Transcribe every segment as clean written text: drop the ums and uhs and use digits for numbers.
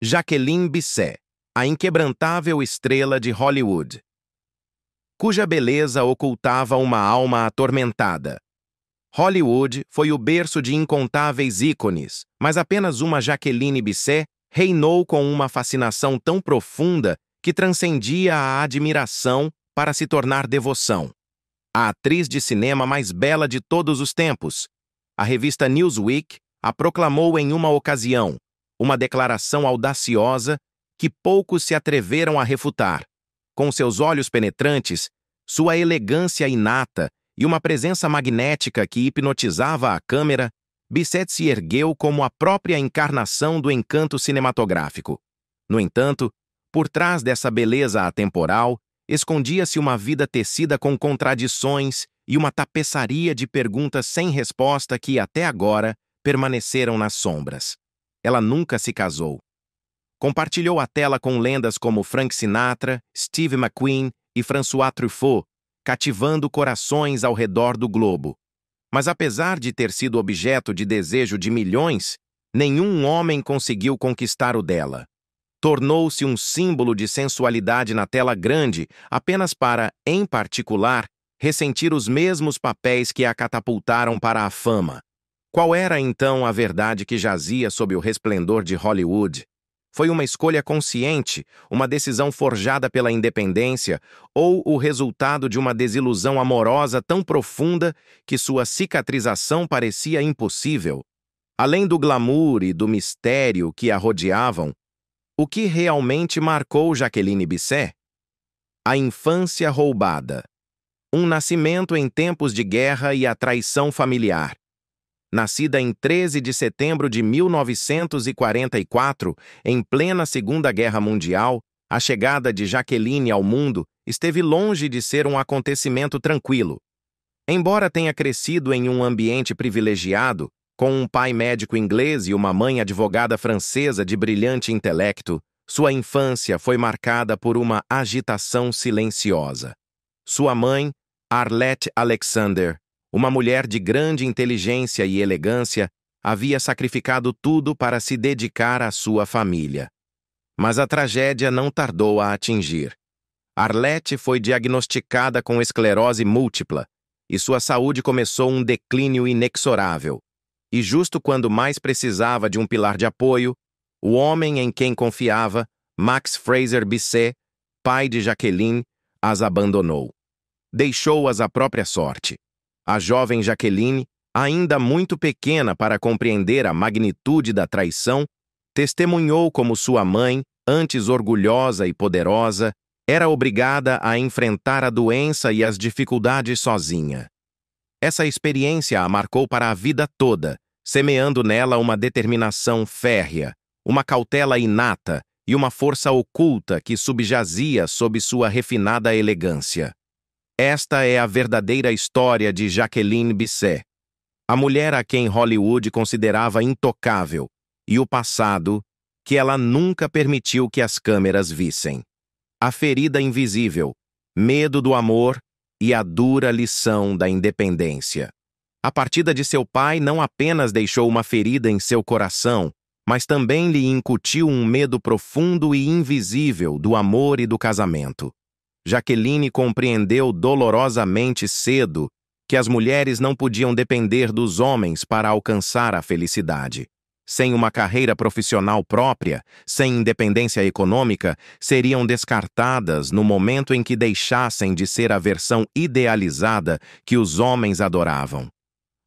Jacqueline Bisset, a inquebrantável estrela de Hollywood, cuja beleza ocultava uma alma atormentada. Hollywood foi o berço de incontáveis ícones, mas apenas uma Jacqueline Bisset reinou com uma fascinação tão profunda que transcendia a admiração para se tornar devoção. A atriz de cinema mais bela de todos os tempos, a revista Newsweek a proclamou em uma ocasião, uma declaração audaciosa que poucos se atreveram a refutar. Com seus olhos penetrantes, sua elegância inata e uma presença magnética que hipnotizava a câmera, Bisset se ergueu como a própria encarnação do encanto cinematográfico. No entanto, por trás dessa beleza atemporal, escondia-se uma vida tecida com contradições e uma tapeçaria de perguntas sem resposta que, até agora, permaneceram nas sombras. Ela nunca se casou. Compartilhou a tela com lendas como Frank Sinatra, Steve McQueen e François Truffaut, cativando corações ao redor do globo. Mas apesar de ter sido objeto de desejo de milhões, nenhum homem conseguiu conquistar o dela. Tornou-se um símbolo de sensualidade na tela grande apenas para, em particular, ressentir os mesmos papéis que a catapultaram para a fama. Qual era, então, a verdade que jazia sob o resplendor de Hollywood? Foi uma escolha consciente, uma decisão forjada pela independência ou o resultado de uma desilusão amorosa tão profunda que sua cicatrização parecia impossível? Além do glamour e do mistério que a rodeavam, o que realmente marcou Jacqueline Bisset? A infância roubada. Um nascimento em tempos de guerra e a traição familiar. Nascida em 13 de setembro de 1944, em plena Segunda Guerra Mundial, a chegada de Jacqueline ao mundo esteve longe de ser um acontecimento tranquilo. Embora tenha crescido em um ambiente privilegiado, com um pai médico inglês e uma mãe advogada francesa de brilhante intelecto, sua infância foi marcada por uma agitação silenciosa. Sua mãe, Arlette Alexander, uma mulher de grande inteligência e elegância, havia sacrificado tudo para se dedicar à sua família. Mas a tragédia não tardou a atingir. Arlette foi diagnosticada com esclerose múltipla e sua saúde começou um declínio inexorável. E justo quando mais precisava de um pilar de apoio, o homem em quem confiava, Max Fraser Bisset, pai de Jacqueline, as abandonou. Deixou-as à própria sorte. A jovem Jacqueline, ainda muito pequena para compreender a magnitude da traição, testemunhou como sua mãe, antes orgulhosa e poderosa, era obrigada a enfrentar a doença e as dificuldades sozinha. Essa experiência a marcou para a vida toda, semeando nela uma determinação férrea, uma cautela inata e uma força oculta que subjazia sob sua refinada elegância. Esta é a verdadeira história de Jacqueline Bisset, a mulher a quem Hollywood considerava intocável, e o passado que ela nunca permitiu que as câmeras vissem. A ferida invisível, medo do amor e a dura lição da independência. A partida de seu pai não apenas deixou uma ferida em seu coração, mas também lhe incutiu um medo profundo e invisível do amor e do casamento. Jacqueline compreendeu dolorosamente cedo que as mulheres não podiam depender dos homens para alcançar a felicidade. Sem uma carreira profissional própria, sem independência econômica, seriam descartadas no momento em que deixassem de ser a versão idealizada que os homens adoravam.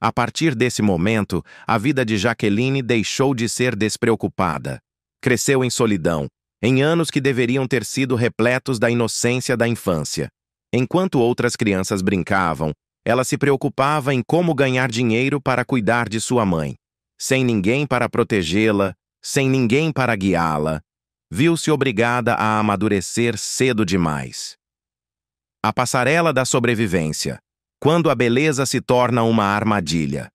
A partir desse momento, a vida de Jacqueline deixou de ser despreocupada. Cresceu em solidão, em anos que deveriam ter sido repletos da inocência da infância. Enquanto outras crianças brincavam, ela se preocupava em como ganhar dinheiro para cuidar de sua mãe. Sem ninguém para protegê-la, sem ninguém para guiá-la, viu-se obrigada a amadurecer cedo demais. A passarela da sobrevivência, quando a beleza se torna uma armadilha.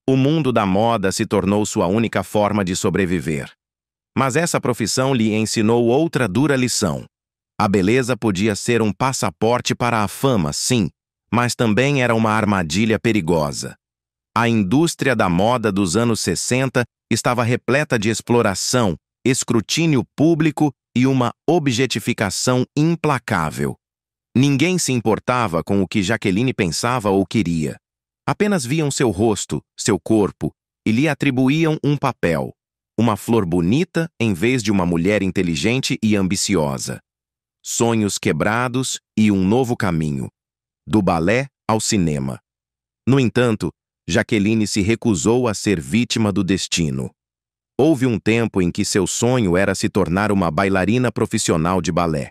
O mundo da moda se tornou sua única forma de sobreviver. Mas essa profissão lhe ensinou outra dura lição. A beleza podia ser um passaporte para a fama, sim, mas também era uma armadilha perigosa. A indústria da moda dos anos 60 estava repleta de exploração, escrutínio público e uma objetificação implacável. Ninguém se importava com o que Jaqueline pensava ou queria. Apenas viam seu rosto, seu corpo, e lhe atribuíam um papel, uma flor bonita em vez de uma mulher inteligente e ambiciosa. Sonhos quebrados e um novo caminho, do balé ao cinema. No entanto, Jaqueline se recusou a ser vítima do destino. Houve um tempo em que seu sonho era se tornar uma bailarina profissional de balé.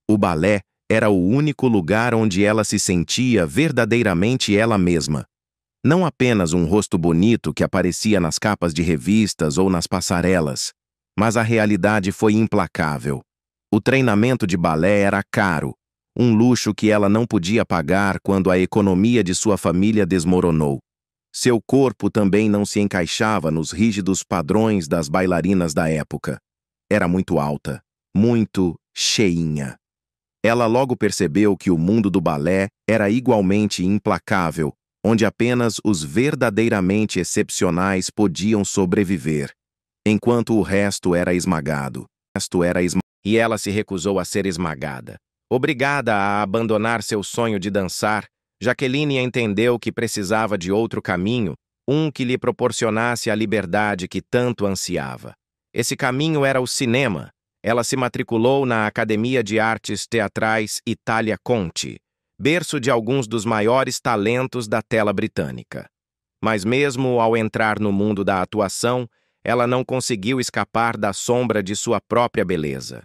O balé era o único lugar onde ela se sentia verdadeiramente ela mesma. Não apenas um rosto bonito que aparecia nas capas de revistas ou nas passarelas, mas a realidade foi implacável. O treinamento de balé era caro, um luxo que ela não podia pagar quando a economia de sua família desmoronou. Seu corpo também não se encaixava nos rígidos padrões das bailarinas da época. Era muito alta, muito cheinha. Ela logo percebeu que o mundo do balé era igualmente implacável, onde apenas os verdadeiramente excepcionais podiam sobreviver, enquanto o resto era esmagado. E ela se recusou a ser esmagada. Obrigada a abandonar seu sonho de dançar, Jaqueline entendeu que precisava de outro caminho, um que lhe proporcionasse a liberdade que tanto ansiava. Esse caminho era o cinema. Ela se matriculou na Academia de Artes Teatrais Italia Conti, berço de alguns dos maiores talentos da tela britânica. Mas mesmo ao entrar no mundo da atuação, ela não conseguiu escapar da sombra de sua própria beleza.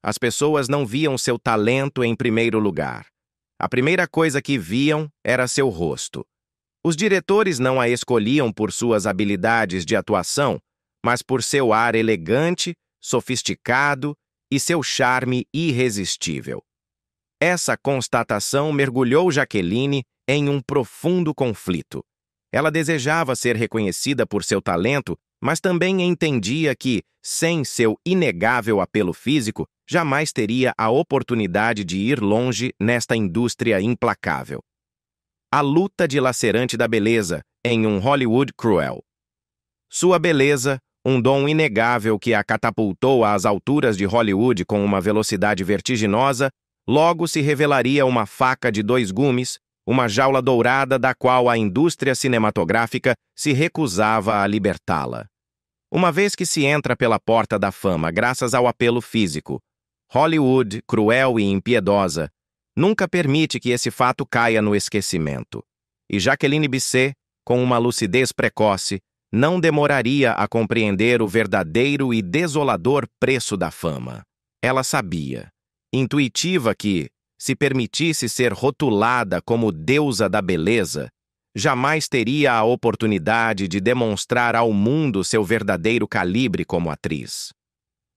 As pessoas não viam seu talento em primeiro lugar. A primeira coisa que viam era seu rosto. Os diretores não a escolhiam por suas habilidades de atuação, mas por seu ar elegante, sofisticado e seu charme irresistível. Essa constatação mergulhou Jaqueline em um profundo conflito. Ela desejava ser reconhecida por seu talento, mas também entendia que, sem seu inegável apelo físico, jamais teria a oportunidade de ir longe nesta indústria implacável. A luta dilacerante da beleza em um Hollywood cruel. Sua beleza, um dom inegável que a catapultou às alturas de Hollywood com uma velocidade vertiginosa, logo se revelaria uma faca de dois gumes, uma jaula dourada da qual a indústria cinematográfica se recusava a libertá-la. Uma vez que se entra pela porta da fama graças ao apelo físico, Hollywood, cruel e impiedosa, nunca permite que esse fato caia no esquecimento. E Jaqueline Bisset, com uma lucidez precoce, não demoraria a compreender o verdadeiro e desolador preço da fama. Ela sabia, intuitiva que, se permitisse ser rotulada como deusa da beleza, jamais teria a oportunidade de demonstrar ao mundo seu verdadeiro calibre como atriz.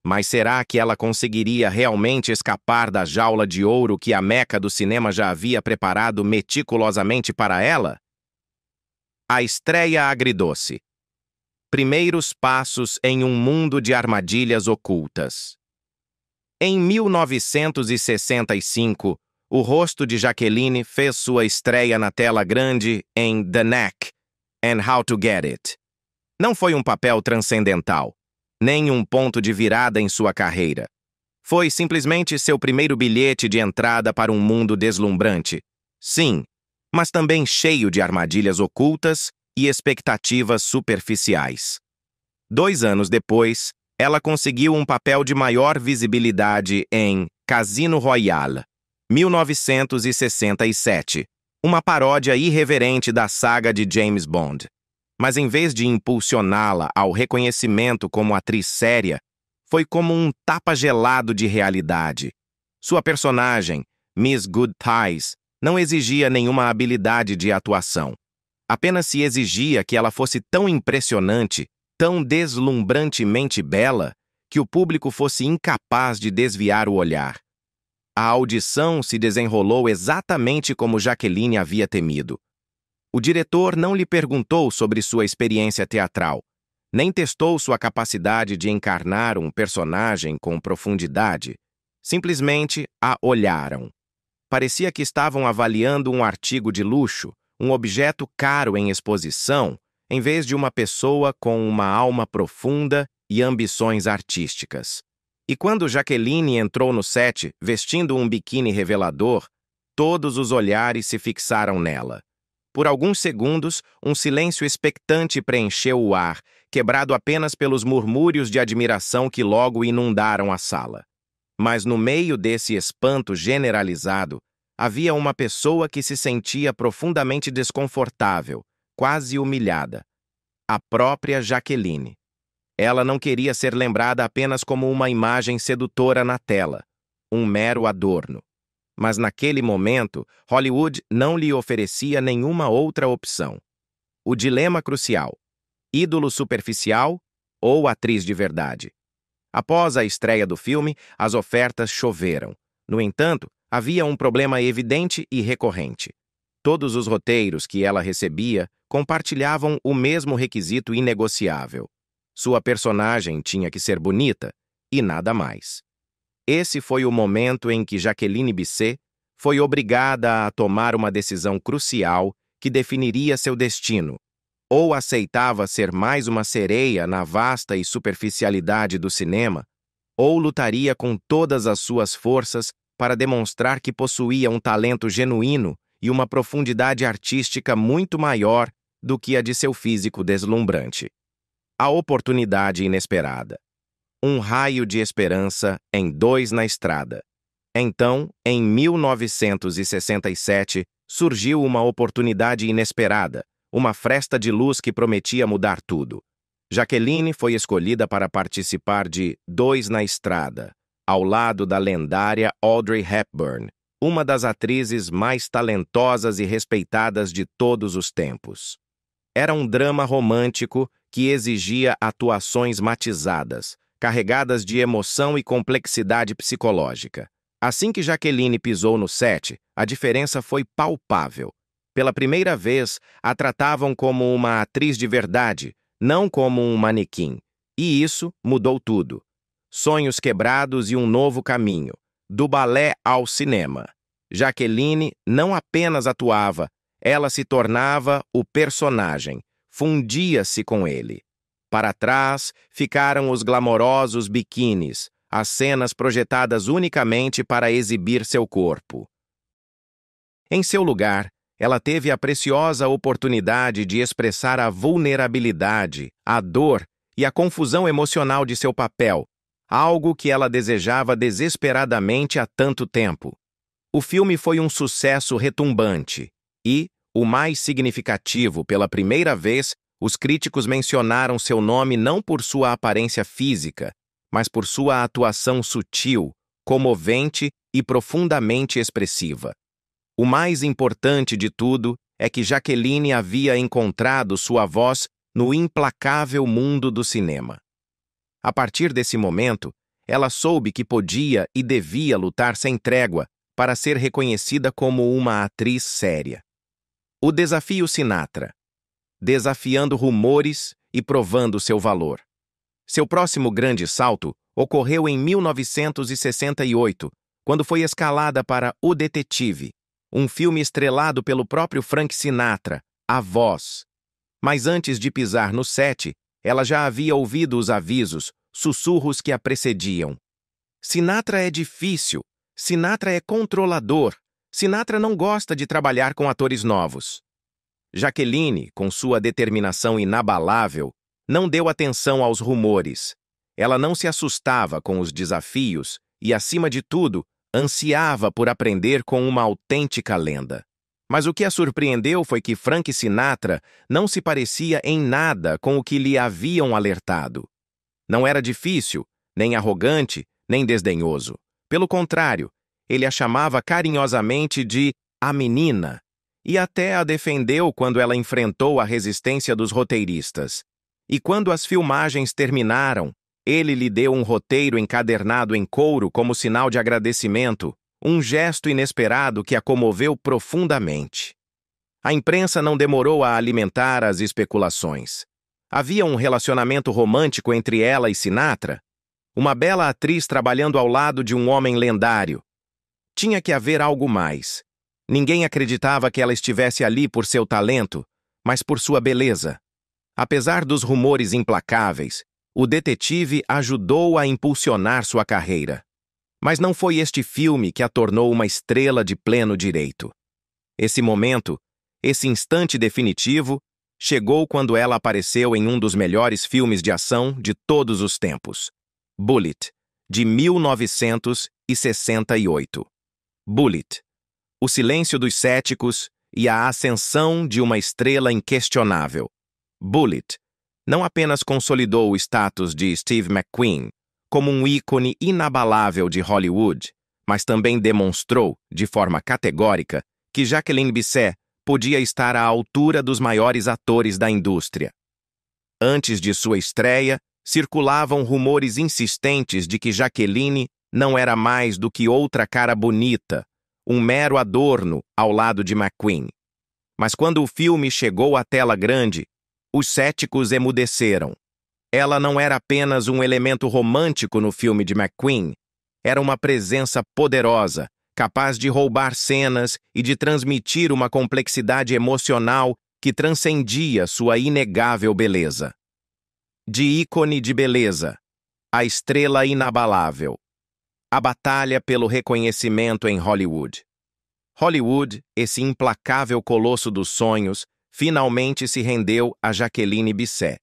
Mas será que ela conseguiria realmente escapar da jaula de ouro que a Meca do cinema já havia preparado meticulosamente para ela? A estreia agridoce. Primeiros passos em um mundo de armadilhas ocultas. Em 1965, o rosto de Jaqueline fez sua estreia na tela grande em The Knack and How to Get It. Não foi um papel transcendental, nem um ponto de virada em sua carreira. Foi simplesmente seu primeiro bilhete de entrada para um mundo deslumbrante. Sim, mas também cheio de armadilhas ocultas e expectativas superficiais. 2 anos depois, ela conseguiu um papel de maior visibilidade em Casino Royale, 1967, uma paródia irreverente da saga de James Bond. Mas em vez de impulsioná-la ao reconhecimento como atriz séria, foi como um tapa gelado de realidade. Sua personagem, Miss Goodthighs, não exigia nenhuma habilidade de atuação. Apenas se exigia que ela fosse tão impressionante, tão deslumbrantemente bela, que o público fosse incapaz de desviar o olhar. A audição se desenrolou exatamente como Jaqueline havia temido. O diretor não lhe perguntou sobre sua experiência teatral, nem testou sua capacidade de encarnar um personagem com profundidade. Simplesmente a olharam. Parecia que estavam avaliando um artigo de luxo, um objeto caro em exposição, em vez de uma pessoa com uma alma profunda e ambições artísticas. E quando Jaqueline entrou no set vestindo um biquíni revelador, todos os olhares se fixaram nela. Por alguns segundos, um silêncio expectante preencheu o ar, quebrado apenas pelos murmúrios de admiração que logo inundaram a sala. Mas no meio desse espanto generalizado, havia uma pessoa que se sentia profundamente desconfortável, quase humilhada. A própria Jaqueline. Ela não queria ser lembrada apenas como uma imagem sedutora na tela, um mero adorno. Mas naquele momento, Hollywood não lhe oferecia nenhuma outra opção. O dilema crucial: ídolo superficial ou atriz de verdade? Após a estreia do filme, as ofertas choveram. No entanto, havia um problema evidente e recorrente. Todos os roteiros que ela recebia compartilhavam o mesmo requisito inegociável. Sua personagem tinha que ser bonita e nada mais. Esse foi o momento em que Jaqueline Bisset foi obrigada a tomar uma decisão crucial que definiria seu destino. Ou aceitava ser mais uma sereia na vasta e superficialidade do cinema, ou lutaria com todas as suas forças para demonstrar que possuía um talento genuíno e uma profundidade artística muito maior do que a de seu físico deslumbrante. A oportunidade inesperada. Um raio de esperança em Dois na Estrada. Então, em 1967, surgiu uma oportunidade inesperada, uma fresta de luz que prometia mudar tudo. Jaqueline foi escolhida para participar de Dois na Estrada, ao lado da lendária Audrey Hepburn, uma das atrizes mais talentosas e respeitadas de todos os tempos. Era um drama romântico que exigia atuações matizadas, carregadas de emoção e complexidade psicológica. Assim que Jaqueline pisou no set, a diferença foi palpável. Pela primeira vez, a tratavam como uma atriz de verdade, não como um manequim. E isso mudou tudo. Sonhos quebrados e um novo caminho, do balé ao cinema. Jaqueline não apenas atuava, ela se tornava o personagem, fundia-se com ele. Para trás ficaram os glamourosos biquínis, as cenas projetadas unicamente para exibir seu corpo. Em seu lugar, ela teve a preciosa oportunidade de expressar a vulnerabilidade, a dor e a confusão emocional de seu papel, algo que ela desejava desesperadamente há tanto tempo. O filme foi um sucesso retumbante e, o mais significativo, pela primeira vez, os críticos mencionaram seu nome não por sua aparência física, mas por sua atuação sutil, comovente e profundamente expressiva. O mais importante de tudo é que Jaqueline havia encontrado sua voz no implacável mundo do cinema. A partir desse momento, ela soube que podia e devia lutar sem trégua para ser reconhecida como uma atriz séria. O desafio Sinatra. Desafiando rumores e provando seu valor. Seu próximo grande salto ocorreu em 1968, quando foi escalada para O Detetive, um filme estrelado pelo próprio Frank Sinatra, A Voz. Mas antes de pisar no set, ela já havia ouvido os avisos, sussurros que a precediam. Sinatra é difícil, Sinatra é controlador, Sinatra não gosta de trabalhar com atores novos. Jaqueline, com sua determinação inabalável, não deu atenção aos rumores. Ela não se assustava com os desafios e, acima de tudo, ansiava por aprender com uma autêntica lenda. Mas o que a surpreendeu foi que Frank Sinatra não se parecia em nada com o que lhe haviam alertado. Não era difícil, nem arrogante, nem desdenhoso. Pelo contrário, ele a chamava carinhosamente de a menina, e até a defendeu quando ela enfrentou a resistência dos roteiristas. E quando as filmagens terminaram, ele lhe deu um roteiro encadernado em couro como sinal de agradecimento, um gesto inesperado que a comoveu profundamente. A imprensa não demorou a alimentar as especulações. Havia um relacionamento romântico entre ela e Sinatra? Uma bela atriz trabalhando ao lado de um homem lendário. Tinha que haver algo mais. Ninguém acreditava que ela estivesse ali por seu talento, mas por sua beleza. Apesar dos rumores implacáveis, O detetive ajudou a impulsionar sua carreira. Mas não foi este filme que a tornou uma estrela de pleno direito. Esse momento, esse instante definitivo, chegou quando ela apareceu em um dos melhores filmes de ação de todos os tempos, Bullitt, de 1968. Bullitt, o silêncio dos céticos e a ascensão de uma estrela inquestionável. Bullitt não apenas consolidou o status de Steve McQueen como um ícone inabalável de Hollywood, mas também demonstrou, de forma categórica, que Jacqueline Bisset podia estar à altura dos maiores atores da indústria. Antes de sua estreia, circulavam rumores insistentes de que Jacqueline não era mais do que outra cara bonita, um mero adorno ao lado de McQueen. Mas quando o filme chegou à tela grande, os céticos emudeceram. Ela não era apenas um elemento romântico no filme de McQueen, era uma presença poderosa, capaz de roubar cenas e de transmitir uma complexidade emocional que transcendia sua inegável beleza. De ícone de beleza, a estrela inabalável. A batalha pelo reconhecimento em Hollywood. Hollywood, esse implacável colosso dos sonhos, finalmente se rendeu a Jacqueline Bisset.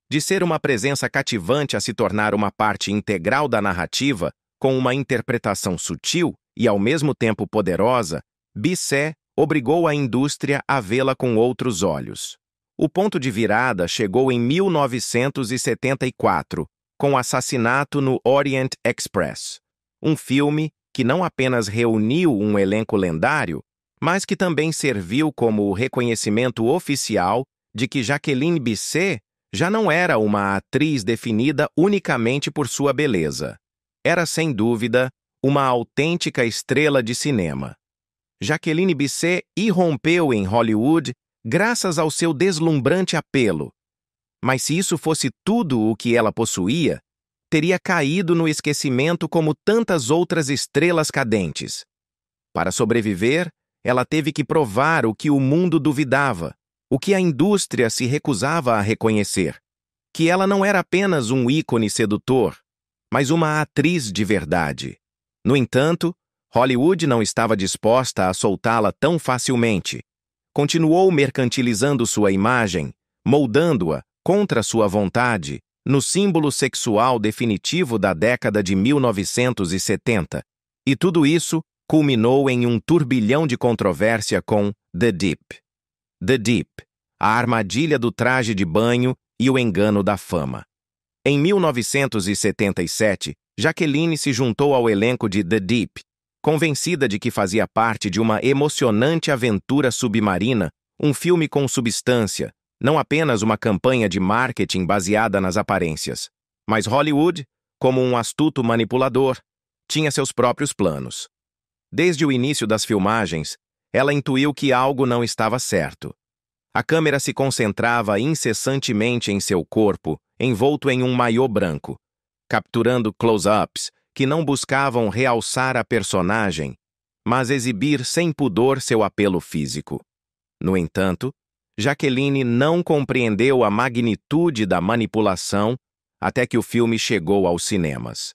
De ser uma presença cativante a se tornar uma parte integral da narrativa, com uma interpretação sutil e ao mesmo tempo poderosa, Bisset obrigou a indústria a vê-la com outros olhos. O ponto de virada chegou em 1974, com o Assassinato no Orient Express, um filme que não apenas reuniu um elenco lendário, mas que também serviu como o reconhecimento oficial de que Jacqueline Bisset já não era uma atriz definida unicamente por sua beleza. Era, sem dúvida, uma autêntica estrela de cinema. Jacqueline Bisset irrompeu em Hollywood graças ao seu deslumbrante apelo. Mas se isso fosse tudo o que ela possuía, teria caído no esquecimento como tantas outras estrelas cadentes. Para sobreviver, ela teve que provar o que o mundo duvidava, o que a indústria se recusava a reconhecer, que ela não era apenas um ícone sedutor, mas uma atriz de verdade. No entanto, Hollywood não estava disposta a soltá-la tão facilmente. Continuou mercantilizando sua imagem, moldando-a, contra sua vontade, no símbolo sexual definitivo da década de 1970. E tudo isso culminou em um turbilhão de controvérsia com The Deep. The Deep, a armadilha do traje de banho e o engano da fama. Em 1977, Jacqueline se juntou ao elenco de The Deep, convencida de que fazia parte de uma emocionante aventura submarina, um filme com substância, não apenas uma campanha de marketing baseada nas aparências. Mas Hollywood, como um astuto manipulador, tinha seus próprios planos. Desde o início das filmagens, ela intuiu que algo não estava certo. A câmera se concentrava incessantemente em seu corpo, envolto em um maiô branco, capturando close-ups que não buscavam realçar a personagem, mas exibir sem pudor seu apelo físico. No entanto, Jacqueline não compreendeu a magnitude da manipulação até que o filme chegou aos cinemas.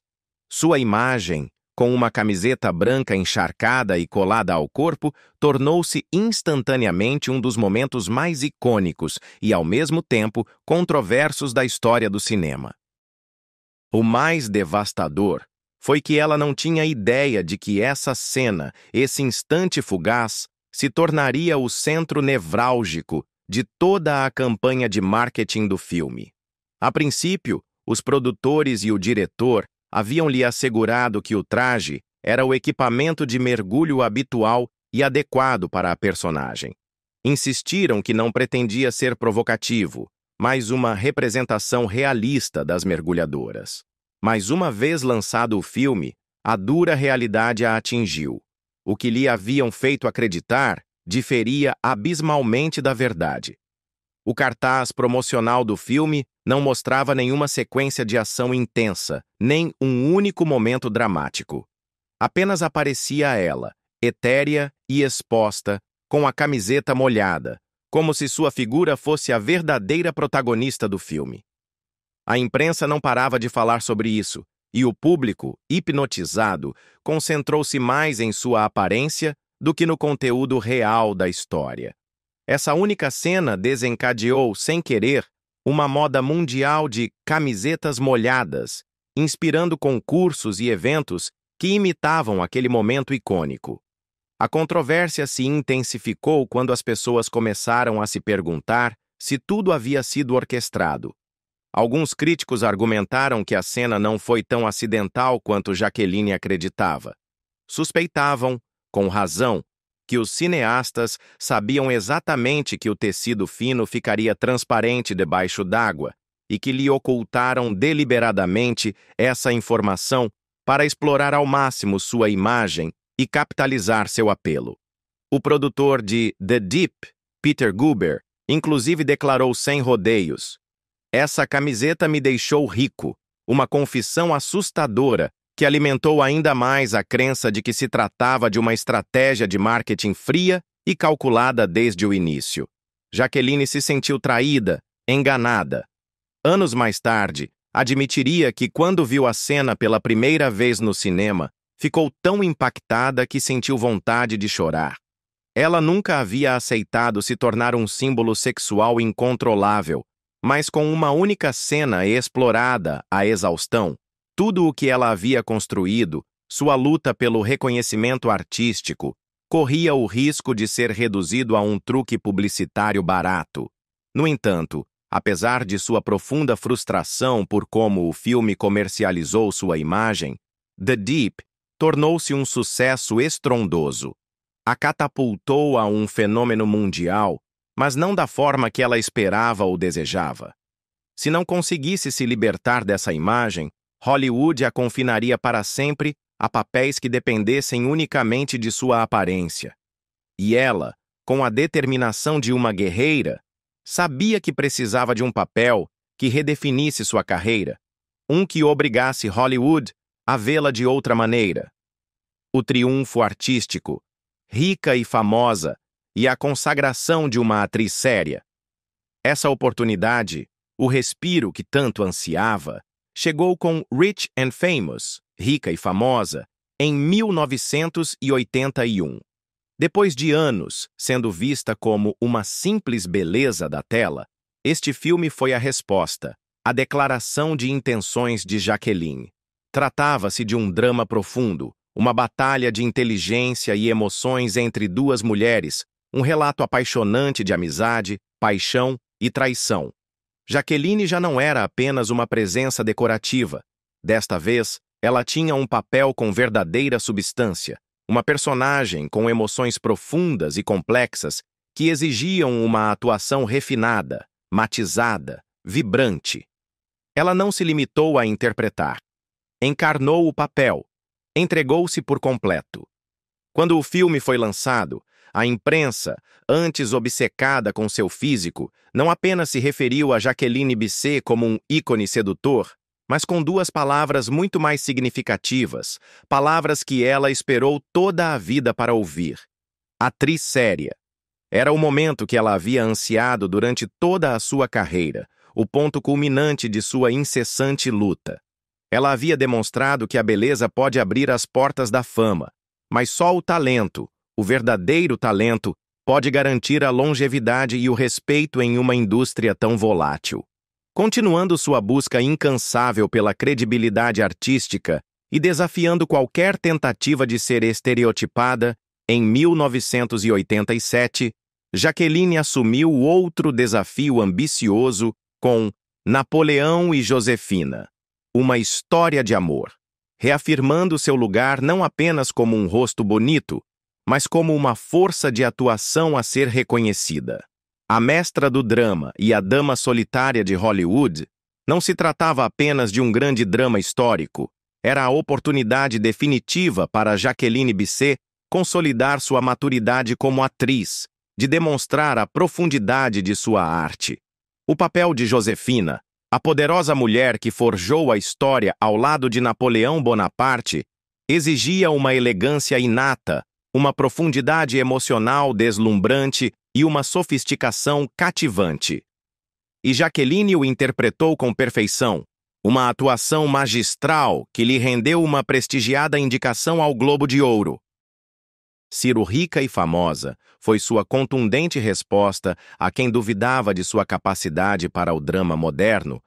Sua imagem, com uma camiseta branca encharcada e colada ao corpo, tornou-se instantaneamente um dos momentos mais icônicos e, ao mesmo tempo, controversos da história do cinema. O mais devastador foi que ela não tinha ideia de que essa cena, esse instante fugaz, se tornaria o centro nevrálgico de toda a campanha de marketing do filme. A princípio, os produtores e o diretor haviam-lhe assegurado que o traje era o equipamento de mergulho habitual e adequado para a personagem. Insistiram que não pretendia ser provocativo, mas uma representação realista das mergulhadoras. Mas uma vez lançado o filme, a dura realidade a atingiu. O que lhe haviam feito acreditar diferia abismalmente da verdade. O cartaz promocional do filme não mostrava nenhuma sequência de ação intensa, nem um único momento dramático. Apenas aparecia ela, etérea e exposta, com a camiseta molhada, como se sua figura fosse a verdadeira protagonista do filme. A imprensa não parava de falar sobre isso, e o público, hipnotizado, concentrou-se mais em sua aparência do que no conteúdo real da história. Essa única cena desencadeou, sem querer, uma moda mundial de camisetas molhadas, inspirando concursos e eventos que imitavam aquele momento icônico. A controvérsia se intensificou quando as pessoas começaram a se perguntar se tudo havia sido orquestrado. Alguns críticos argumentaram que a cena não foi tão acidental quanto Jaqueline acreditava. Suspeitavam, com razão, que os cineastas sabiam exatamente que o tecido fino ficaria transparente debaixo d'água e que lhe ocultaram deliberadamente essa informação para explorar ao máximo sua imagem e capitalizar seu apelo. O produtor de The Deep, Peter Guber, inclusive declarou sem rodeios: "Essa camiseta me deixou rico", uma confissão assustadora que alimentou ainda mais a crença de que se tratava de uma estratégia de marketing fria e calculada desde o início. Jaqueline se sentiu traída, enganada. Anos mais tarde, admitiria que quando viu a cena pela primeira vez no cinema, ficou tão impactada que sentiu vontade de chorar. Ela nunca havia aceitado se tornar um símbolo sexual incontrolável, mas com uma única cena explorada à exaustão, tudo o que ela havia construído, sua luta pelo reconhecimento artístico, corria o risco de ser reduzido a um truque publicitário barato. No entanto, apesar de sua profunda frustração por como o filme comercializou sua imagem, The Deep tornou-se um sucesso estrondoso. A catapultou a um fenômeno mundial, mas não da forma que ela esperava ou desejava. Se não conseguisse se libertar dessa imagem, Hollywood a confinaria para sempre a papéis que dependessem unicamente de sua aparência. E ela, com a determinação de uma guerreira, sabia que precisava de um papel que redefinisse sua carreira, um que obrigasse Hollywood a vê-la de outra maneira. O triunfo artístico, rica e famosa, e a consagração de uma atriz séria. Essa oportunidade, o respiro que tanto ansiava, chegou com Rich and Famous, rica e famosa, em 1981. Depois de anos sendo vista como uma simples beleza da tela, este filme foi a resposta, a declaração de intenções de Jaqueline. Tratava-se de um drama profundo, uma batalha de inteligência e emoções entre duas mulheres, um relato apaixonante de amizade, paixão e traição. Jaqueline já não era apenas uma presença decorativa. Desta vez, ela tinha um papel com verdadeira substância, uma personagem com emoções profundas e complexas que exigiam uma atuação refinada, matizada, vibrante. Ela não se limitou a interpretar. Encarnou o papel, entregou-se por completo. Quando o filme foi lançado, a imprensa, antes obcecada com seu físico, não apenas se referiu a Jaqueline Bisset como um ícone sedutor, mas com duas palavras muito mais significativas, palavras que ela esperou toda a vida para ouvir. Atriz séria. Era o momento que ela havia ansiado durante toda a sua carreira, o ponto culminante de sua incessante luta. Ela havia demonstrado que a beleza pode abrir as portas da fama, mas só o talento, o verdadeiro talento, pode garantir a longevidade e o respeito em uma indústria tão volátil. Continuando sua busca incansável pela credibilidade artística e desafiando qualquer tentativa de ser estereotipada, em 1987, Jaqueline assumiu outro desafio ambicioso com Napoleão e Josefina, uma história de amor, reafirmando seu lugar não apenas como um rosto bonito, mas como uma força de atuação a ser reconhecida. A mestra do drama e a dama solitária de Hollywood não se tratava apenas de um grande drama histórico, era a oportunidade definitiva para Jaqueline Bisset consolidar sua maturidade como atriz, de demonstrar a profundidade de sua arte. O papel de Josefina, a poderosa mulher que forjou a história ao lado de Napoleão Bonaparte, exigia uma elegância inata, uma profundidade emocional deslumbrante e uma sofisticação cativante. e Jaqueline o interpretou com perfeição. Uma atuação magistral que lhe rendeu uma prestigiada indicação ao Globo de Ouro. Ciro Rica e Famosa foi sua contundente resposta a quem duvidava de sua capacidade para o drama moderno.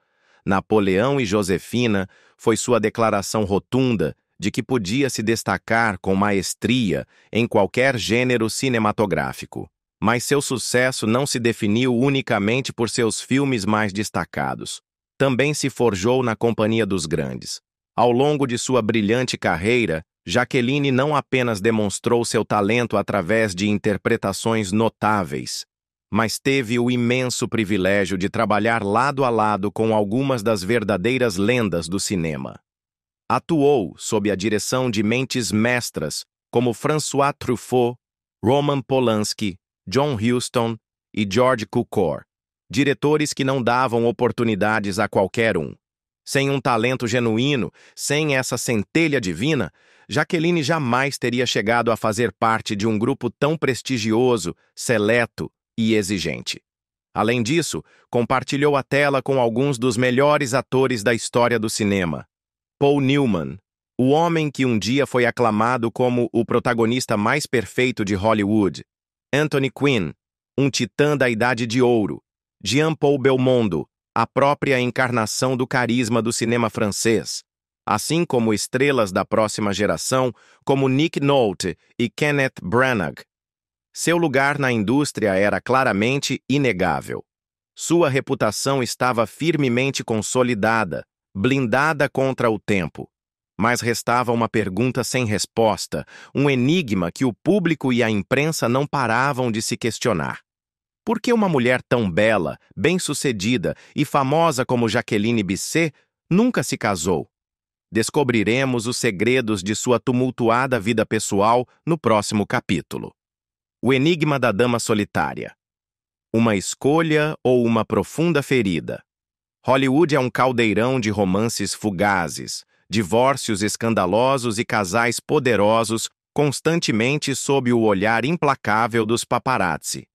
Napoleão e Josefina foi sua declaração rotunda de que podia se destacar com maestria em qualquer gênero cinematográfico. Mas seu sucesso não se definiu unicamente por seus filmes mais destacados. Também se forjou na companhia dos grandes. Ao longo de sua brilhante carreira, Jaqueline não apenas demonstrou seu talento através de interpretações notáveis, mas teve o imenso privilégio de trabalhar lado a lado com algumas das verdadeiras lendas do cinema. Atuou sob a direção de mentes mestras como François Truffaut, Roman Polanski, John Huston e George Cukor, diretores que não davam oportunidades a qualquer um. Sem um talento genuíno, sem essa centelha divina, Jaqueline jamais teria chegado a fazer parte de um grupo tão prestigioso, seleto e exigente. Além disso, compartilhou a tela com alguns dos melhores atores da história do cinema. Paul Newman, o homem que um dia foi aclamado como o protagonista mais perfeito de Hollywood. Anthony Quinn, um titã da Idade de Ouro. Jean-Paul Belmondo, a própria encarnação do carisma do cinema francês, assim como estrelas da próxima geração como Nick Nolte e Kenneth Branagh. Seu lugar na indústria era claramente inegável. Sua reputação estava firmemente consolidada, blindada contra o tempo. Mas restava uma pergunta sem resposta, um enigma que o público e a imprensa não paravam de se questionar. Por que uma mulher tão bela, bem-sucedida e famosa como Jaqueline Bisset nunca se casou? Descobriremos os segredos de sua tumultuada vida pessoal no próximo capítulo. O enigma da dama solitária. Uma escolha ou uma profunda ferida? Hollywood é um caldeirão de romances fugazes, divórcios escandalosos e casais poderosos constantemente sob o olhar implacável dos paparazzi.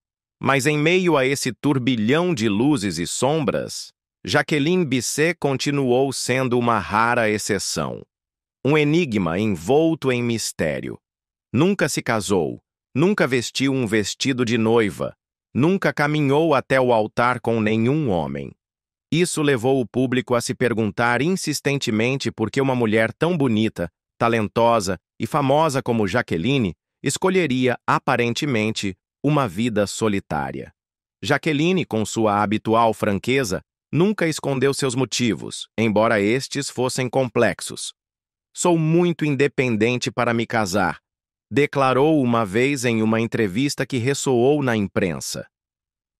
Mas em meio a esse turbilhão de luzes e sombras, Jaqueline Bisset continuou sendo uma rara exceção. Um enigma envolto em mistério. Nunca se casou, nunca vestiu um vestido de noiva, nunca caminhou até o altar com nenhum homem. Isso levou o público a se perguntar insistentemente por que uma mulher tão bonita, talentosa e famosa como Jaqueline escolheria, aparentemente, uma vida solitária. Jaqueline, com sua habitual franqueza, nunca escondeu seus motivos, embora estes fossem complexos. "Sou muito independente para me casar", declarou uma vez em uma entrevista que ressoou na imprensa.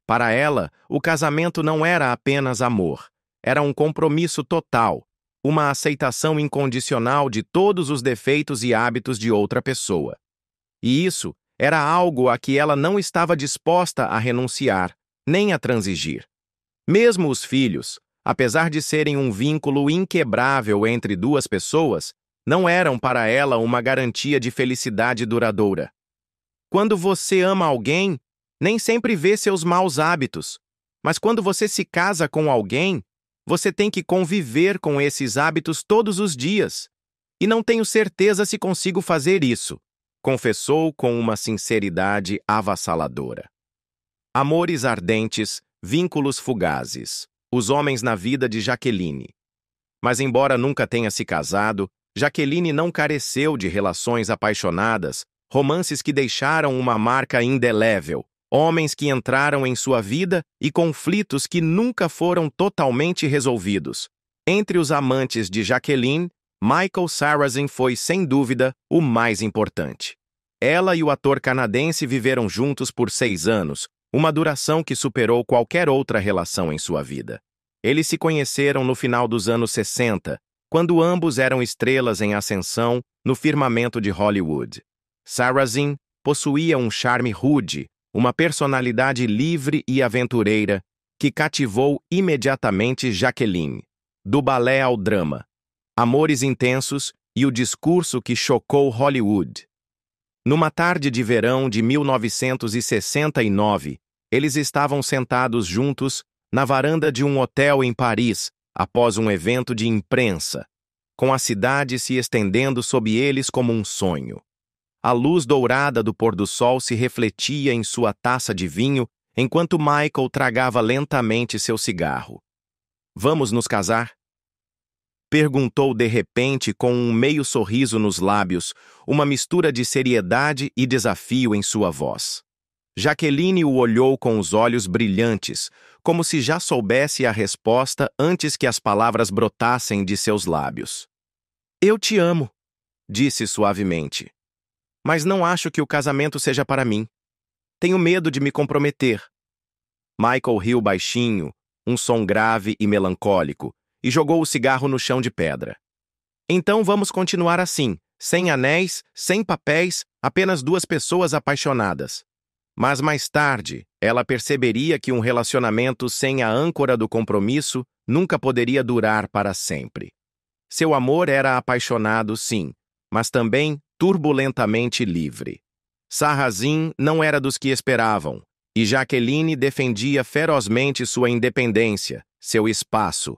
Para ela, o casamento não era apenas amor, era um compromisso total, uma aceitação incondicional de todos os defeitos e hábitos de outra pessoa. E isso era algo a que ela não estava disposta a renunciar, nem a transigir. Mesmo os filhos, apesar de serem um vínculo inquebrável entre duas pessoas, não eram para ela uma garantia de felicidade duradoura. Quando você ama alguém, nem sempre vê seus maus hábitos, mas quando você se casa com alguém, você tem que conviver com esses hábitos todos os dias. E não tenho certeza se consigo fazer isso, confessou com uma sinceridade avassaladora. Amores ardentes, vínculos fugazes, os homens na vida de Jaqueline. Mas embora nunca tenha se casado, Jaqueline não careceu de relações apaixonadas, romances que deixaram uma marca indelével, homens que entraram em sua vida e conflitos que nunca foram totalmente resolvidos. Entre os amantes de Jaqueline, Michael Sarrazin foi, sem dúvida, o mais importante. Ela e o ator canadense viveram juntos por 6 anos, uma duração que superou qualquer outra relação em sua vida. Eles se conheceram no final dos anos 60, quando ambos eram estrelas em ascensão no firmamento de Hollywood. Sarrazin possuía um charme rude, uma personalidade livre e aventureira que cativou imediatamente Jaqueline. Do balé ao drama, amores intensos e o discurso que chocou Hollywood. Numa tarde de verão de 1969, eles estavam sentados juntos na varanda de um hotel em Paris, após um evento de imprensa, com a cidade se estendendo sob eles como um sonho. A luz dourada do pôr-do-sol se refletia em sua taça de vinho enquanto Michael tragava lentamente seu cigarro. "Vamos nos casar?" Perguntou de repente com um meio sorriso nos lábios, uma mistura de seriedade e desafio em sua voz. Jaqueline o olhou com os olhos brilhantes, como se já soubesse a resposta antes que as palavras brotassem de seus lábios. "Eu te amo", disse suavemente. "Mas não acho que o casamento seja para mim. Tenho medo de me comprometer." Michael riu baixinho, um som grave e melancólico, e jogou o cigarro no chão de pedra. "Então vamos continuar assim, sem anéis, sem papéis, apenas duas pessoas apaixonadas." Mas mais tarde, ela perceberia que um relacionamento sem a âncora do compromisso nunca poderia durar para sempre. Seu amor era apaixonado, sim, mas também turbulentamente livre. Sarrazin não era dos que esperavam, e Jaqueline defendia ferozmente sua independência, seu espaço.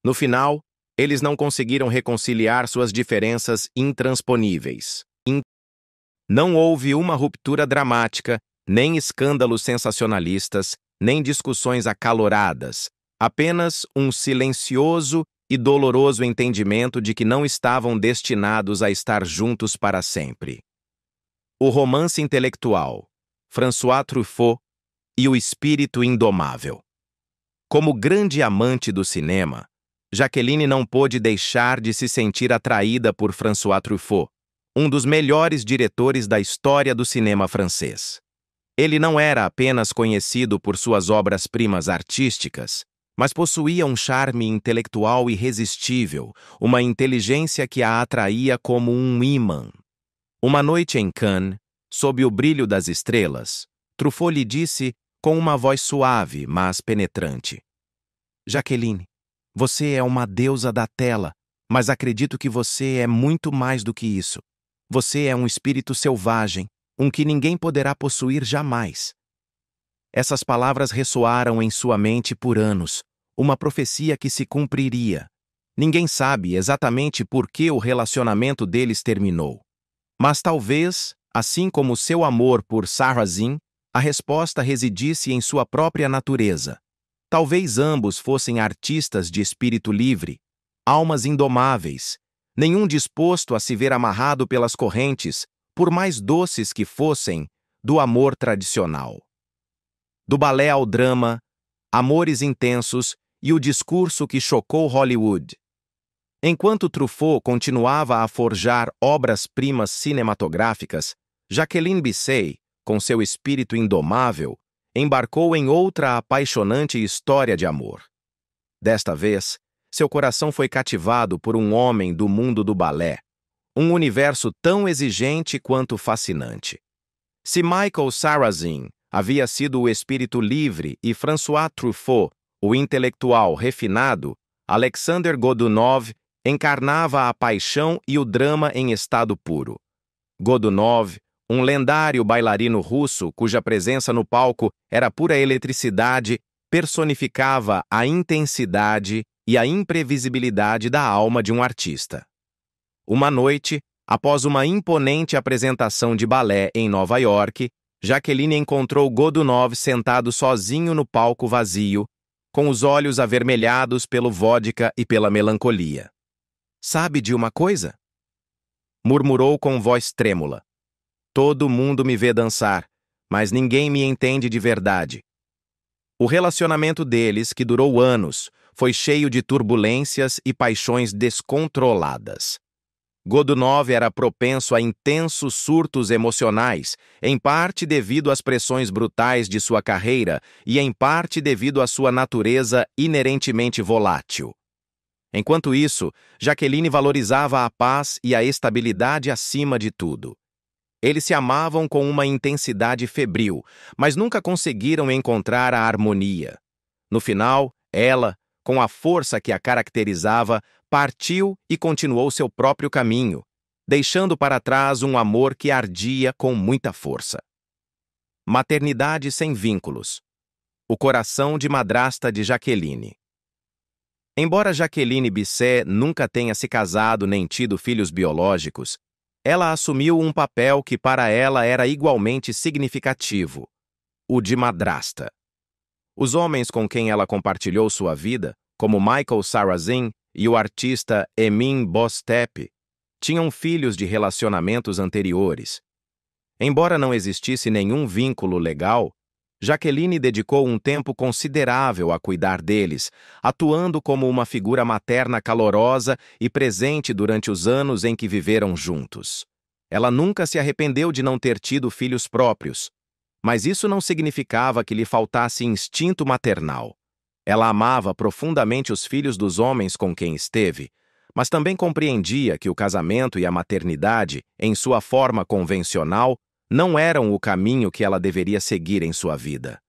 No final, eles não conseguiram reconciliar suas diferenças intransponíveis. Não houve uma ruptura dramática, nem escândalos sensacionalistas, nem discussões acaloradas, apenas um silencioso e doloroso entendimento de que não estavam destinados a estar juntos para sempre. O romance intelectual, François Truffaut e o espírito indomável. Como grande amante do cinema, Jaqueline não pôde deixar de se sentir atraída por François Truffaut, um dos melhores diretores da história do cinema francês. Ele não era apenas conhecido por suas obras-primas artísticas, mas possuía um charme intelectual irresistível, uma inteligência que a atraía como um ímã. Uma noite em Cannes, sob o brilho das estrelas, Truffaut lhe disse com uma voz suave, mas penetrante: "Jaqueline, você é uma deusa da tela, mas acredito que você é muito mais do que isso. Você é um espírito selvagem, um que ninguém poderá possuir jamais." Essas palavras ressoaram em sua mente por anos, uma profecia que se cumpriria. Ninguém sabe exatamente por que o relacionamento deles terminou. Mas talvez, assim como seu amor por Sarrazin, a resposta residisse em sua própria natureza. Talvez ambos fossem artistas de espírito livre, almas indomáveis, nenhum disposto a se ver amarrado pelas correntes, por mais doces que fossem, do amor tradicional. Do balé ao drama, amores intensos e o discurso que chocou Hollywood. Enquanto Truffaut continuava a forjar obras-primas cinematográficas, Jacqueline Bisset, com seu espírito indomável, embarcou em outra apaixonante história de amor. Desta vez, seu coração foi cativado por um homem do mundo do balé, um universo tão exigente quanto fascinante. Se Michael Sarrazin havia sido o espírito livre e François Truffaut, o intelectual refinado, Alexander Godunov encarnava a paixão e o drama em estado puro. Godunov, um lendário bailarino russo cuja presença no palco era pura eletricidade, personificava a intensidade e a imprevisibilidade da alma de um artista. Uma noite, após uma imponente apresentação de balé em Nova York, Jaqueline encontrou Godunov sentado sozinho no palco vazio, com os olhos avermelhados pelo vodka e pela melancolia. "Sabe de uma coisa?" murmurou com voz trêmula. "Todo mundo me vê dançar, mas ninguém me entende de verdade." O relacionamento deles, que durou anos, foi cheio de turbulências e paixões descontroladas. Godunov era propenso a intensos surtos emocionais, em parte devido às pressões brutais de sua carreira e em parte devido à sua natureza inerentemente volátil. Enquanto isso, Jaqueline valorizava a paz e a estabilidade acima de tudo. Eles se amavam com uma intensidade febril, mas nunca conseguiram encontrar a harmonia. No final, ela, com a força que a caracterizava, partiu e continuou seu próprio caminho, deixando para trás um amor que ardia com muita força. Maternidade sem vínculos. O coração de madrasta de Jaqueline. Embora Jaqueline Bisset nunca tenha se casado nem tido filhos biológicos, ela assumiu um papel que para ela era igualmente significativo: o de madrasta. Os homens com quem ela compartilhou sua vida, como Michael Sarrazin e o artista Emin Bostep, tinham filhos de relacionamentos anteriores. Embora não existisse nenhum vínculo legal, Jaqueline dedicou um tempo considerável a cuidar deles, atuando como uma figura materna calorosa e presente durante os anos em que viveram juntos. Ela nunca se arrependeu de não ter tido filhos próprios, mas isso não significava que lhe faltasse instinto maternal. Ela amava profundamente os filhos dos homens com quem esteve, mas também compreendia que o casamento e a maternidade, em sua forma convencional, não eram o caminho que ela deveria seguir em sua vida.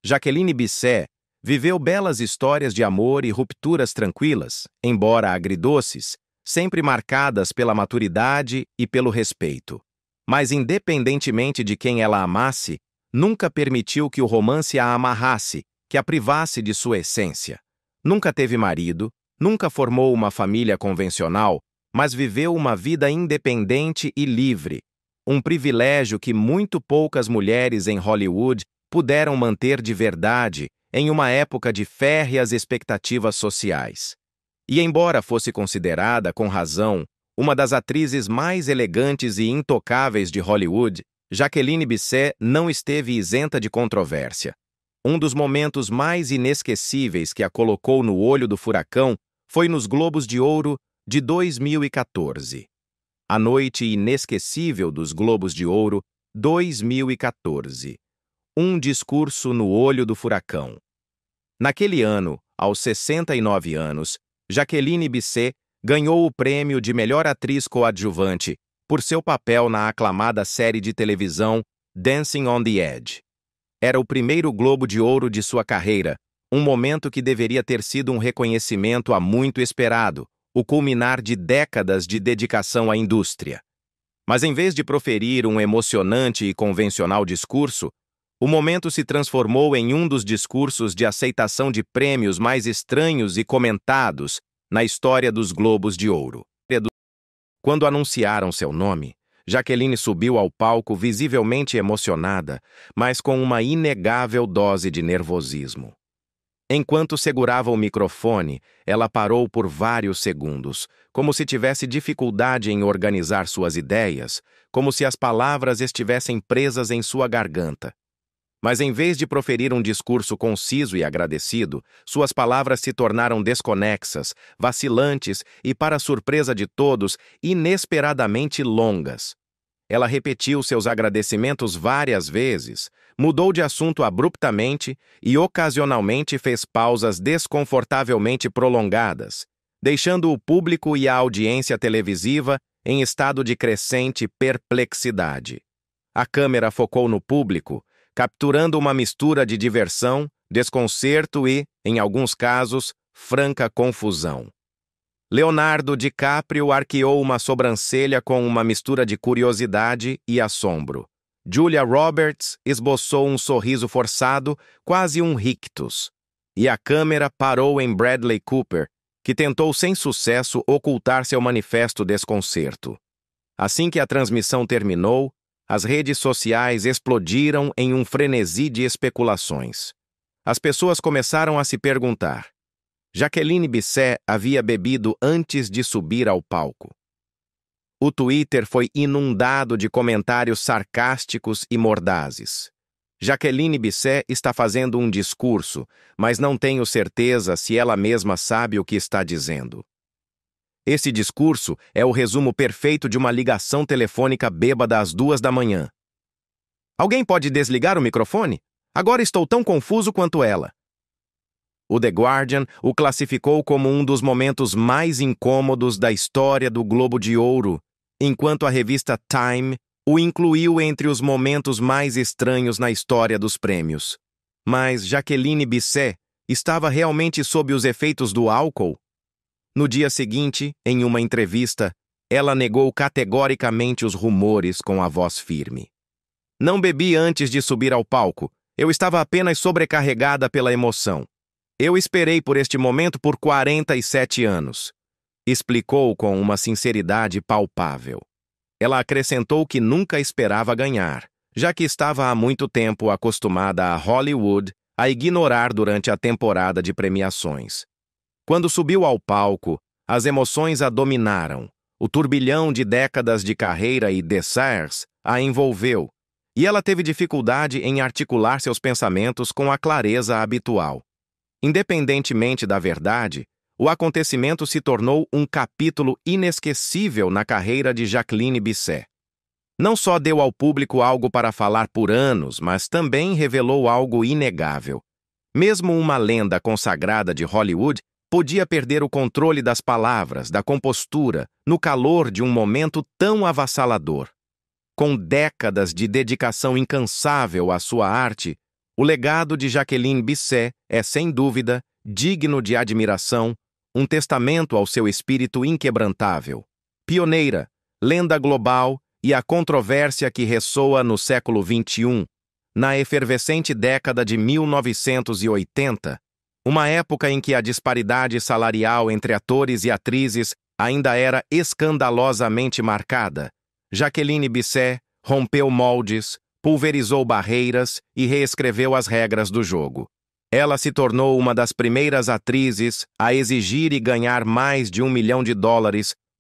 Jaqueline Bisset viveu belas histórias de amor e rupturas tranquilas, embora agridoces, sempre marcadas pela maturidade e pelo respeito. Mas, independentemente de quem ela amasse, nunca permitiu que o romance a amarrasse, que a privasse de sua essência. Nunca teve marido, nunca formou uma família convencional, mas viveu uma vida independente e livre, um privilégio que muito poucas mulheres em Hollywood puderam manter de verdade em uma época de férreas expectativas sociais. E embora fosse considerada, com razão, uma das atrizes mais elegantes e intocáveis de Hollywood, Jaqueline Bisset não esteve isenta de controvérsia. Um dos momentos mais inesquecíveis que a colocou no olho do furacão foi nos Globos de Ouro de 2014. A noite inesquecível dos Globos de Ouro 2014. Um discurso no olho do furacão. Naquele ano, aos 69 anos, Jaqueline Bisset ganhou o prêmio de melhor atriz coadjuvante por seu papel na aclamada série de televisão Dancing on the Edge. Era o primeiro Globo de Ouro de sua carreira, um momento que deveria ter sido um reconhecimento há muito esperado, o culminar de décadas de dedicação à indústria. Mas em vez de proferir um emocionante e convencional discurso, o momento se transformou em um dos discursos de aceitação de prêmios mais estranhos e comentados na história dos Globos de Ouro. Quando anunciaram seu nome, Jaqueline subiu ao palco visivelmente emocionada, mas com uma inegável dose de nervosismo. Enquanto segurava o microfone, ela parou por vários segundos, como se tivesse dificuldade em organizar suas ideias, como se as palavras estivessem presas em sua garganta. Mas em vez de proferir um discurso conciso e agradecido, suas palavras se tornaram desconexas, vacilantes e, para surpresa de todos, inesperadamente longas. Ela repetiu seus agradecimentos várias vezes, mudou de assunto abruptamente e ocasionalmente fez pausas desconfortavelmente prolongadas, deixando o público e a audiência televisiva em estado de crescente perplexidade. A câmera focou no público, capturando uma mistura de diversão, desconcerto e, em alguns casos, franca confusão. Leonardo DiCaprio arqueou uma sobrancelha com uma mistura de curiosidade e assombro. Julia Roberts esboçou um sorriso forçado, quase um rictus. E a câmera parou em Bradley Cooper, que tentou sem sucesso ocultar seu manifesto desconcerto. Assim que a transmissão terminou, as redes sociais explodiram em um frenesi de especulações. As pessoas começaram a se perguntar: Jaqueline Bisset havia bebido antes de subir ao palco? O Twitter foi inundado de comentários sarcásticos e mordazes. Jaqueline Bisset está fazendo um discurso, mas não tenho certeza se ela mesma sabe o que está dizendo. Esse discurso é o resumo perfeito de uma ligação telefônica bêbada às 2 da manhã. Alguém pode desligar o microfone? Agora estou tão confuso quanto ela. O The Guardian o classificou como um dos momentos mais incômodos da história do Globo de Ouro, enquanto a revista Time o incluiu entre os momentos mais estranhos na história dos prêmios. Mas Jaqueline Bisset estava realmente sob os efeitos do álcool? No dia seguinte, em uma entrevista, ela negou categoricamente os rumores com a voz firme. Não bebi antes de subir ao palco. Eu estava apenas sobrecarregada pela emoção. Eu esperei por este momento por 47 anos. Explicou com uma sinceridade palpável. Ela acrescentou que nunca esperava ganhar, já que estava há muito tempo acostumada a Hollywood a ignorar durante a temporada de premiações. Quando subiu ao palco, as emoções a dominaram. O turbilhão de décadas de carreira e desserts a envolveu, e ela teve dificuldade em articular seus pensamentos com a clareza habitual. Independentemente da verdade, o acontecimento se tornou um capítulo inesquecível na carreira de Jacqueline Bisset. Não só deu ao público algo para falar por anos, mas também revelou algo inegável. Mesmo uma lenda consagrada de Hollywood podia perder o controle das palavras, da compostura, no calor de um momento tão avassalador. Com décadas de dedicação incansável à sua arte, o legado de Jacqueline Bisset é, sem dúvida, digno de admiração, um testamento ao seu espírito inquebrantável. Pioneira, lenda global e a controvérsia que ressoa no século XXI, na efervescente década de 1980, uma época em que a disparidade salarial entre atores e atrizes ainda era escandalosamente marcada, Jacqueline Bisset rompeu moldes, pulverizou barreiras e reescreveu as regras do jogo. Ela se tornou uma das primeiras atrizes a exigir e ganhar mais de $1 milhão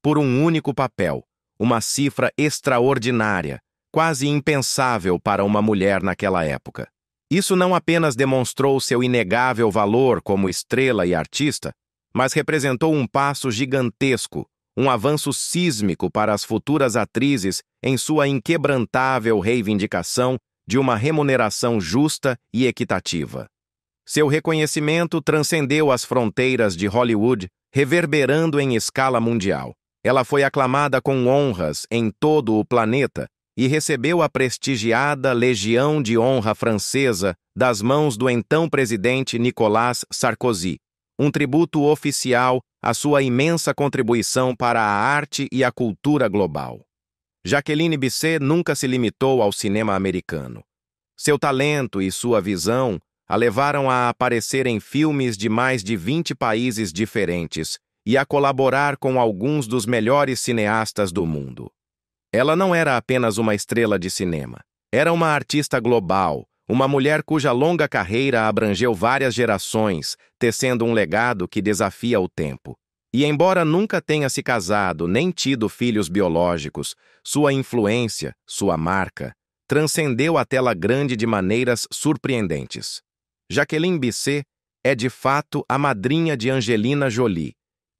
por um único papel, uma cifra extraordinária, quase impensável para uma mulher naquela época. Isso não apenas demonstrou seu inegável valor como estrela e artista, mas representou um passo gigantesco, um avanço sísmico para as futuras atrizes em sua inquebrantável reivindicação de uma remuneração justa e equitativa. Seu reconhecimento transcendeu as fronteiras de Hollywood, reverberando em escala mundial. Ela foi aclamada com honras em todo o planeta e recebeu a prestigiada Legião de Honra francesa das mãos do então presidente Nicolas Sarkozy, um tributo oficial à sua imensa contribuição para a arte e a cultura global. Jacqueline Bisset nunca se limitou ao cinema americano. Seu talento e sua visão a levaram a aparecer em filmes de mais de 20 países diferentes e a colaborar com alguns dos melhores cineastas do mundo. Ela não era apenas uma estrela de cinema. Era uma artista global, uma mulher cuja longa carreira abrangeu várias gerações, tecendo um legado que desafia o tempo. E embora nunca tenha se casado nem tido filhos biológicos, sua influência, sua marca, transcendeu a tela grande de maneiras surpreendentes. Jacqueline Bisset é de fato a madrinha de Angelina Jolie,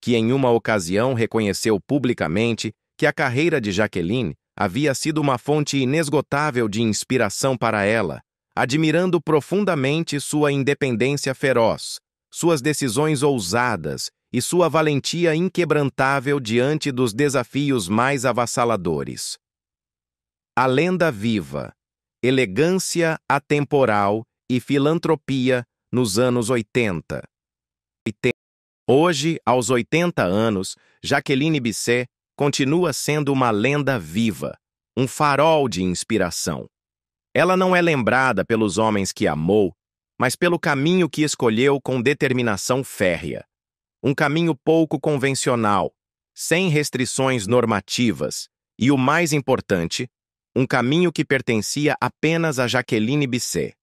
que em uma ocasião reconheceu publicamente que a carreira de Jacqueline havia sido uma fonte inesgotável de inspiração para ela, admirando profundamente sua independência feroz, suas decisões ousadas e sua valentia inquebrantável diante dos desafios mais avassaladores. A lenda viva, elegância atemporal e filantropia nos anos 80. Hoje, aos 80 anos, Jacqueline Bisset continua sendo uma lenda viva, um farol de inspiração. Ela não é lembrada pelos homens que amou, mas pelo caminho que escolheu com determinação férrea. Um caminho pouco convencional, sem restrições normativas e, o mais importante, um caminho que pertencia apenas a Jacqueline Bisset.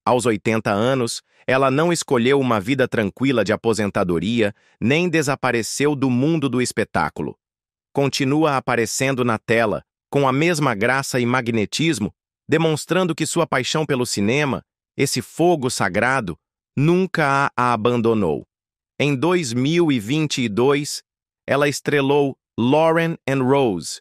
Aos 80 anos, ela não escolheu uma vida tranquila de aposentadoria, nem desapareceu do mundo do espetáculo. Continua aparecendo na tela, com a mesma graça e magnetismo, demonstrando que sua paixão pelo cinema, esse fogo sagrado, nunca a abandonou. Em 2022, ela estrelou Lauren and Rose,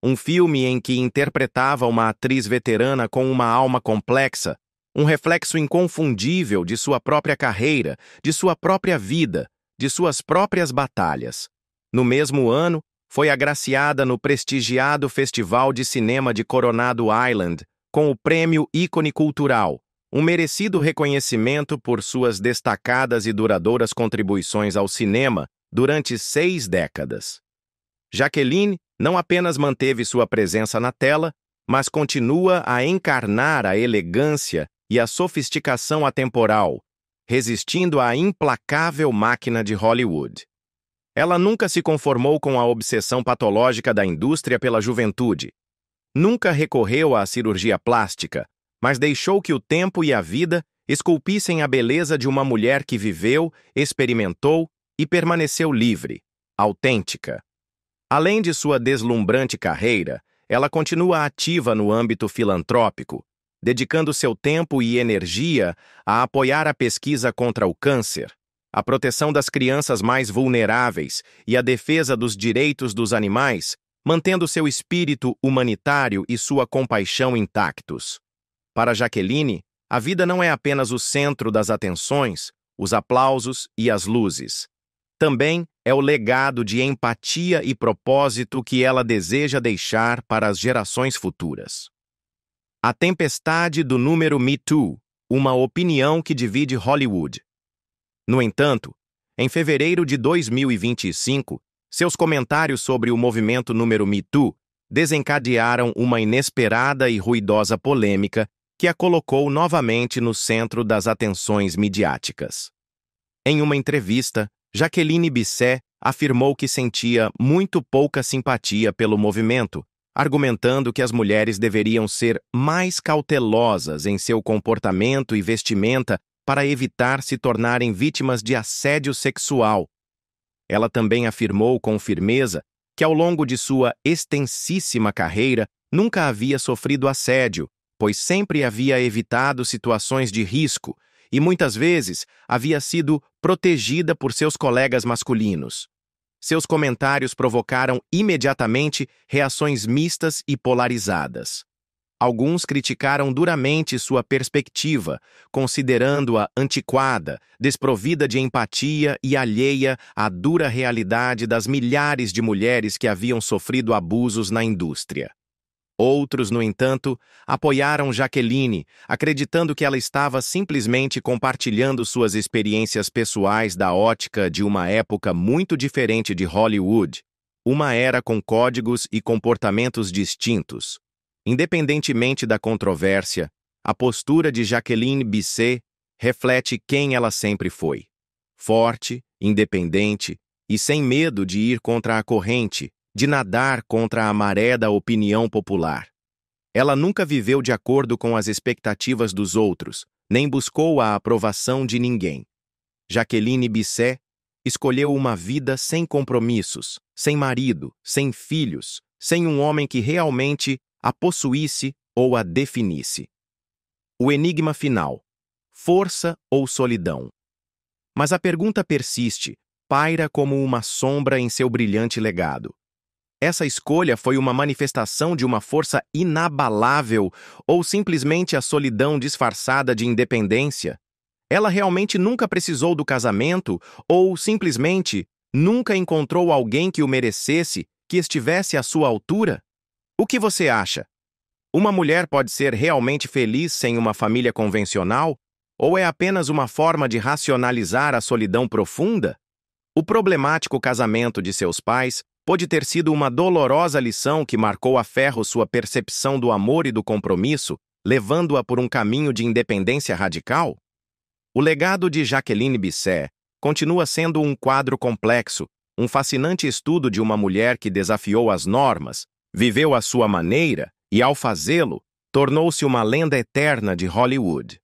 um filme em que interpretava uma atriz veterana com uma alma complexa, um reflexo inconfundível de sua própria carreira, de sua própria vida, de suas próprias batalhas. No mesmo ano, foi agraciada no prestigiado Festival de Cinema de Coronado Island com o Prêmio Ícone Cultural, um merecido reconhecimento por suas destacadas e duradouras contribuições ao cinema durante 6 décadas. Jacqueline não apenas manteve sua presença na tela, mas continua a encarnar a elegância e a sofisticação atemporal, resistindo à implacável máquina de Hollywood. Ela nunca se conformou com a obsessão patológica da indústria pela juventude. Nunca recorreu à cirurgia plástica, mas deixou que o tempo e a vida esculpissem a beleza de uma mulher que viveu, experimentou e permaneceu livre, autêntica. Além de sua deslumbrante carreira, ela continua ativa no âmbito filantrópico, dedicando seu tempo e energia a apoiar a pesquisa contra o câncer, a proteção das crianças mais vulneráveis e a defesa dos direitos dos animais, mantendo seu espírito humanitário e sua compaixão intactos. Para Jaqueline, a vida não é apenas o centro das atenções, os aplausos e as luzes. Também é o legado de empatia e propósito que ela deseja deixar para as gerações futuras. A tempestade do número Me Too, uma opinião que divide Hollywood. No entanto, em fevereiro de 2025, seus comentários sobre o movimento número Me Too desencadearam uma inesperada e ruidosa polêmica que a colocou novamente no centro das atenções midiáticas. Em uma entrevista, Jaqueline Bisset afirmou que sentia muito pouca simpatia pelo movimento, argumentando que as mulheres deveriam ser mais cautelosas em seu comportamento e vestimenta para evitar se tornarem vítimas de assédio sexual. Ela também afirmou com firmeza que ao longo de sua extensíssima carreira nunca havia sofrido assédio, pois sempre havia evitado situações de risco e muitas vezes havia sido protegida por seus colegas masculinos. Seus comentários provocaram imediatamente reações mistas e polarizadas. Alguns criticaram duramente sua perspectiva, considerando-a antiquada, desprovida de empatia e alheia à dura realidade das milhares de mulheres que haviam sofrido abusos na indústria. Outros, no entanto, apoiaram Jaqueline, acreditando que ela estava simplesmente compartilhando suas experiências pessoais da ótica de uma época muito diferente de Hollywood, uma era com códigos e comportamentos distintos. Independentemente da controvérsia, a postura de Jaqueline Bisset reflete quem ela sempre foi. Forte, independente e sem medo de ir contra a corrente, de nadar contra a maré da opinião popular. Ela nunca viveu de acordo com as expectativas dos outros, nem buscou a aprovação de ninguém. Jaqueline Bisset escolheu uma vida sem compromissos, sem marido, sem filhos, sem um homem que realmente a possuísse ou a definisse. O enigma final: força ou solidão? Mas a pergunta persiste, paira como uma sombra em seu brilhante legado. Essa escolha foi uma manifestação de uma força inabalável ou simplesmente a solidão disfarçada de independência? Ela realmente nunca precisou do casamento ou simplesmente nunca encontrou alguém que o merecesse, que estivesse à sua altura? O que você acha? Uma mulher pode ser realmente feliz sem uma família convencional? Ou é apenas uma forma de racionalizar a solidão profunda? O problemático casamento de seus pais pode ter sido uma dolorosa lição que marcou a ferro sua percepção do amor e do compromisso, levando-a por um caminho de independência radical? O legado de Jaqueline Bisset continua sendo um quadro complexo, um fascinante estudo de uma mulher que desafiou as normas, viveu à sua maneira e, ao fazê-lo, tornou-se uma lenda eterna de Hollywood.